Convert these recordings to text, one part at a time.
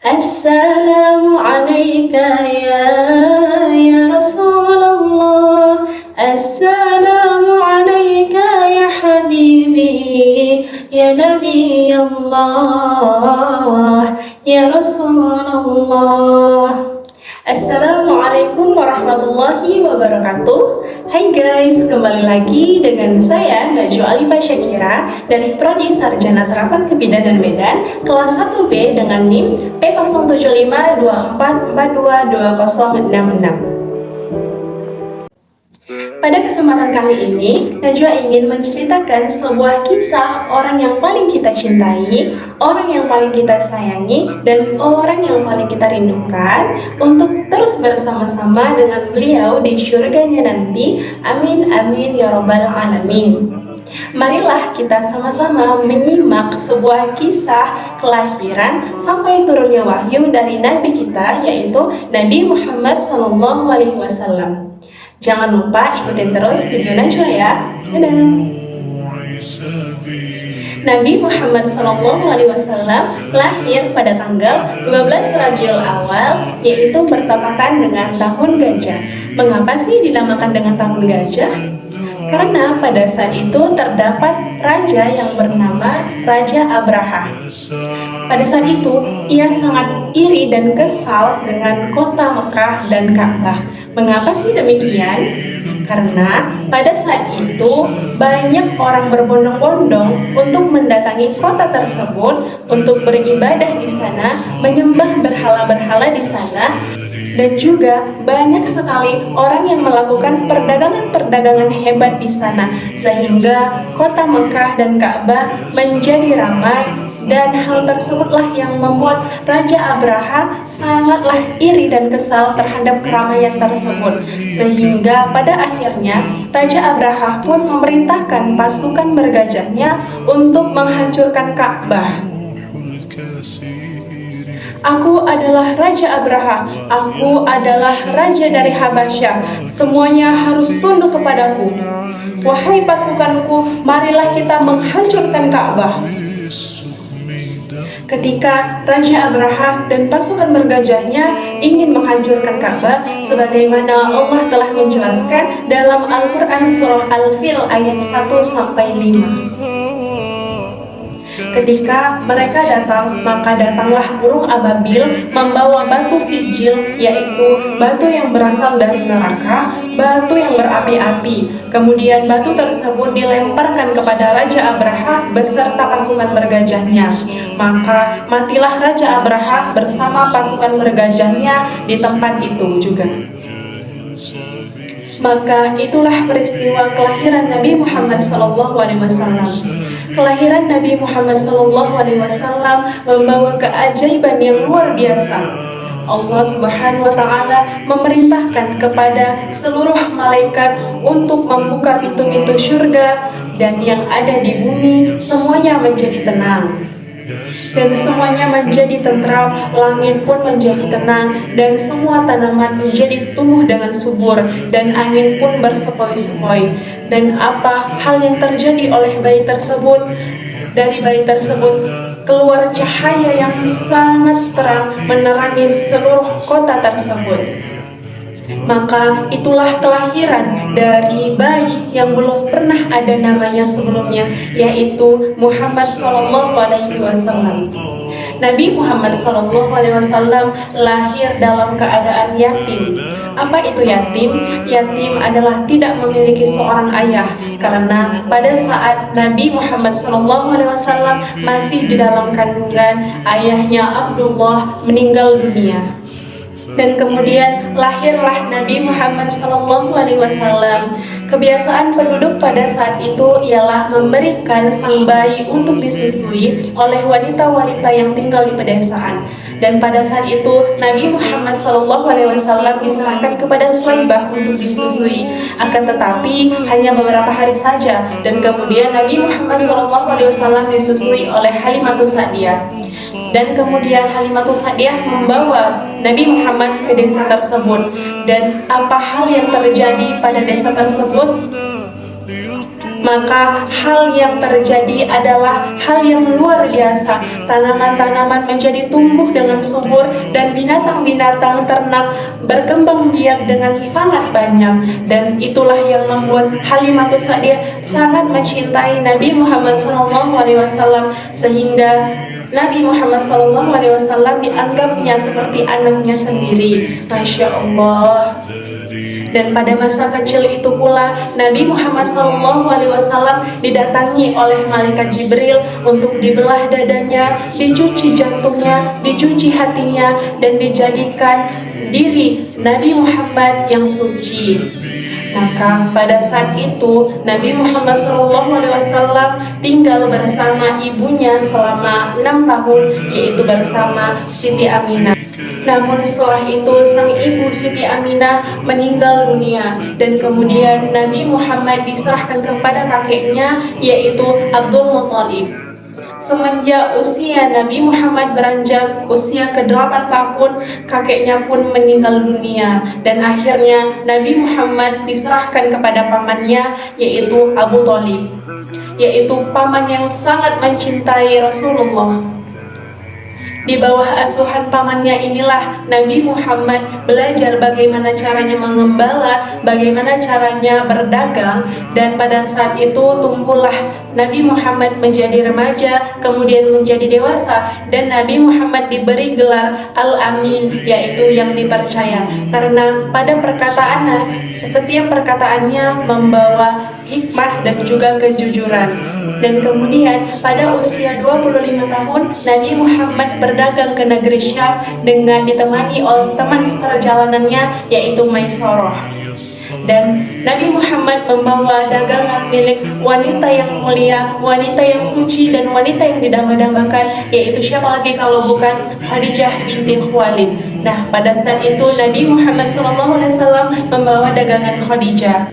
Assalamu alayka ya Rasulullah. Assalamu alayka ya habibi ya Nabi Allah ya Rasulullah. Assalamualaikum warahmatullahi wabarakatuh. Hai guys, kembali lagi dengan saya Najwa Alifah Syakira dari Prodi Sarjana Terapan Kebidanan Medan kelas 1B dengan NIM P075244222066. Pada kesempatan kali ini, Najwa ingin menceritakan sebuah kisah orang yang paling kita cintai, orang yang paling kita sayangi, dan orang yang paling kita rindukan untuk terus bersama-sama dengan beliau di syurganya nanti. Amin, amin, ya robbal alamin. Marilah kita sama-sama menyimak sebuah kisah kelahiran sampai turunnya wahyu dari Nabi kita, yaitu Nabi Muhammad SAW. Jangan lupa ikutin terus video Najwa ya. Dadah. Nabi Muhammad SAW lahir pada tanggal 12 Rabiul Awal, yaitu bertepatan dengan tahun gajah. Mengapa sih dinamakan dengan tahun gajah? Karena pada saat itu terdapat raja yang bernama Raja Abraha. Pada saat itu ia sangat iri dan kesal dengan kota Mekah dan Ka'bah. Mengapa sih demikian? Karena pada saat itu banyak orang berbondong-bondong untuk mendatangi kota tersebut untuk beribadah di sana, menyembah berhala-berhala di sana, dan juga banyak sekali orang yang melakukan perdagangan-perdagangan hebat di sana, sehingga kota Mekah dan Ka'bah menjadi ramai. Dan hal tersebutlah yang membuat Raja Abraha sangatlah iri dan kesal terhadap keramaian tersebut. Sehingga pada akhirnya Raja Abraha pun memerintahkan pasukan bergajahnya untuk menghancurkan Ka'bah. Aku adalah Raja Abraha, aku adalah Raja dari Habasyah, semuanya harus tunduk kepadaku. Wahai pasukanku, marilah kita menghancurkan Ka'bah. Ketika Raja Abraha dan pasukan bergajahnya ingin menghancurkan Ka'bah, sebagaimana Allah telah menjelaskan dalam Al-Quran Surah Al-Fil ayat 1-5. Ketika mereka datang, maka datanglah burung ababil membawa batu sijil, yaitu batu yang berasal dari neraka, batu yang berapi-api. Kemudian batu tersebut dilemparkan kepada Raja Abraha beserta pasukan bergajahnya. Maka matilah Raja Abraha bersama pasukan bergajahnya di tempat itu juga. Maka itulah peristiwa kelahiran Nabi Muhammad SAW. Kelahiran Nabi Muhammad SAW membawa keajaiban yang luar biasa. Allah Subhanahu wa Ta'ala memerintahkan kepada seluruh malaikat untuk membuka pintu-pintu surga, dan yang ada di bumi semuanya menjadi tenang. Dan semuanya menjadi tentram, langit pun menjadi tenang, dan semua tanaman menjadi tumbuh dengan subur, dan angin pun bersepoi-sepoi. Dan apa hal yang terjadi oleh bayi tersebut? Dari bayi tersebut keluar cahaya yang sangat terang menerangi seluruh kota tersebut. Maka itulah kelahiran dari bayi yang belum pernah ada namanya sebelumnya, yaitu Muhammad SAW. Nabi Muhammad SAW lahir dalam keadaan yatim. Apa itu yatim? Yatim adalah tidak memiliki seorang ayah, karena pada saat Nabi Muhammad SAW masih di dalam kandungan, ayahnya Abdullah meninggal dunia. Dan kemudian lahirlah Nabi Muhammad SAW. Kebiasaan penduduk pada saat itu ialah memberikan sang bayi untuk disusui oleh wanita-wanita yang tinggal di pedesaan. Dan pada saat itu Nabi Muhammad SAW diserahkan kepada Suwaibah untuk disusui. Akan tetapi hanya beberapa hari saja, dan kemudian Nabi Muhammad SAW disusui oleh Halimatus Sa'diyah. Dan kemudian Halimatus Sa'diyah membawa Nabi Muhammad ke desa tersebut. Dan apa hal yang terjadi pada desa tersebut? maka hal yang terjadi adalah hal yang luar biasa. Tanaman-tanaman menjadi tumbuh dengan subur dan binatang-binatang ternak berkembang biak dengan sangat banyak. Dan itulah yang membuat Halimatus Sa'diyah sangat mencintai Nabi Muhammad SAW, sehingga Nabi Muhammad SAW dianggapnya seperti anaknya sendiri. Masya Allah. Dan pada masa kecil itu pula Nabi Muhammad SAW didatangi oleh malaikat Jibril untuk dibelah dadanya, dicuci jantungnya, dicuci hatinya, dan dijadikan diri Nabi Muhammad yang suci. Maka pada saat itu Nabi Muhammad SAW tinggal bersama ibunya selama 6 tahun, yaitu bersama Siti Aminah. Namun setelah itu sang ibu Siti Aminah meninggal dunia, dan kemudian Nabi Muhammad diserahkan kepada kakeknya, yaitu Abdul Muthalib. Semenjak usia Nabi Muhammad beranjak usia ke-8 tahun, kakeknya pun meninggal dunia, dan akhirnya Nabi Muhammad diserahkan kepada pamannya, yaitu Abu Thalib, yaitu paman yang sangat mencintai Rasulullah. Di bawah asuhan pamannya inilah Nabi Muhammad belajar bagaimana caranya mengembala, bagaimana caranya berdagang, dan pada saat itu tumbuhlah Nabi Muhammad menjadi remaja, kemudian menjadi dewasa, dan Nabi Muhammad diberi gelar Al-Amin, yaitu yang dipercaya, karena pada perkataannya, setiap perkataannya membawa hikmah dan juga kejujuran. Dan kemudian pada usia 25 tahun Nabi Muhammad berdagang ke negeri Syam dengan ditemani oleh teman seperjalanannya, yaitu Maisarah. Dan Nabi Muhammad membawa dagangan milik wanita yang mulia, wanita yang suci, dan wanita yang didamba-dambakan, yaitu siapa lagi kalau bukan Khadijah binti Khuwailid. Nah, pada saat itu Nabi Muhammad SAW membawa dagangan Khadijah.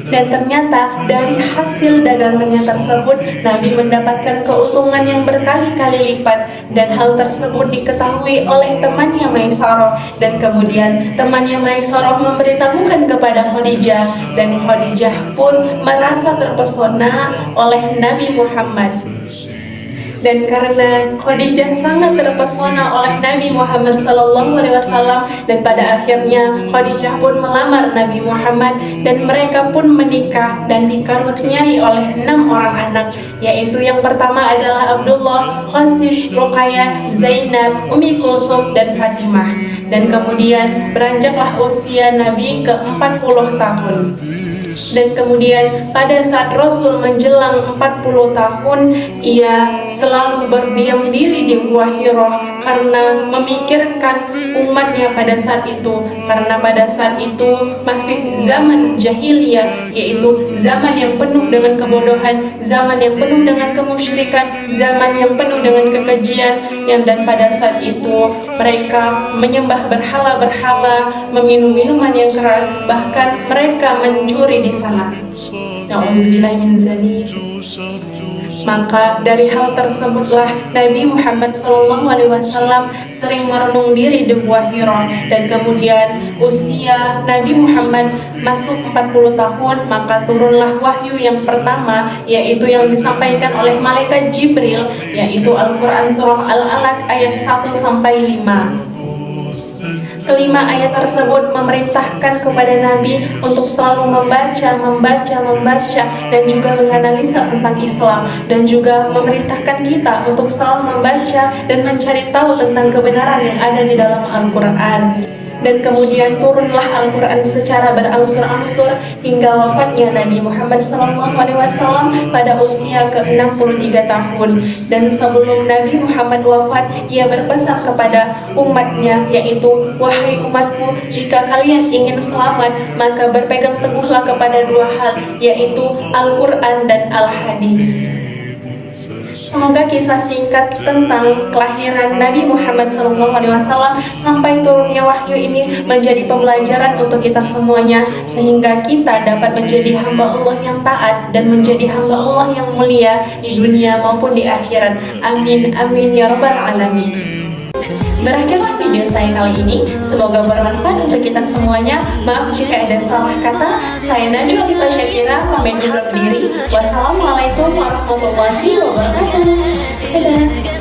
Dan ternyata dari hasil dagangannya tersebut Nabi mendapatkan keuntungan yang berkali-kali lipat, dan hal tersebut diketahui oleh temannya Maisarah, dan kemudian temannya Maisarah memberitahukan kepada Khadijah, dan Khadijah pun merasa terpesona oleh Nabi Muhammad. Dan karena Khadijah sangat terpesona oleh Nabi Muhammad SAW, dan pada akhirnya Khadijah pun melamar Nabi Muhammad, dan mereka pun menikah dan dikaruniai oleh 6 orang anak, yaitu yang pertama adalah Abdullah, Qasim, Ruqayyah, Zainab, Ummi Kulsum, dan Fatimah. Dan kemudian beranjaklah usia Nabi ke 40 tahun. Dan kemudian pada saat Rasul menjelang 40 tahun, ia selalu berdiam diri di Gua Hira karena memikirkan umatnya pada saat itu. Karena pada saat itu masih zaman jahiliyah, yaitu zaman yang penuh dengan kebodohan, zaman yang penuh dengan kemusyrikan, zaman yang penuh dengan kekejian, dan pada saat itu mereka menyembah berhala-berhala, meminum minuman yang keras, bahkan mereka mencuri di sana. Na'udzubillahi min dzalik. Maka dari hal tersebutlah Nabi Muhammad SAW sering merenung diri di Gua Hira, dan kemudian usia Nabi Muhammad masuk 40 tahun, maka turunlah wahyu yang pertama, yaitu yang disampaikan oleh malaikat Jibril, yaitu Al-Quran surah Al-Alaq ayat 1-5. Kelima ayat tersebut memerintahkan kepada Nabi untuk selalu membaca, dan juga menganalisa tentang Islam, dan juga memerintahkan kita untuk selalu membaca dan mencari tahu tentang kebenaran yang ada di dalam Al-Quran. Dan kemudian turunlah Al-Quran secara berangsur-angsur hingga wafatnya Nabi Muhammad SAW pada usia ke-63 tahun. Dan sebelum Nabi Muhammad wafat, ia berpesan kepada umatnya, yaitu, wahai umatku, jika kalian ingin selamat, maka berpegang teguhlah kepada 2 hal, yaitu Al-Quran dan Al-Hadis. Semoga kisah singkat tentang kelahiran Nabi Muhammad SAW sampai turunnya wahyu ini menjadi pembelajaran untuk kita semuanya, sehingga kita dapat menjadi hamba Allah yang taat dan menjadi hamba Allah yang mulia di dunia maupun di akhirat. Amin, amin, ya rabbal alamin. Berakhirlah video saya kali ini. Semoga bermanfaat untuk kita semuanya. Maaf jika ada salah kata. Saya Najwa Lita Syakira, pamit undur diri. Wassalamualaikum warahmatullahi wabarakatuh. Dadah.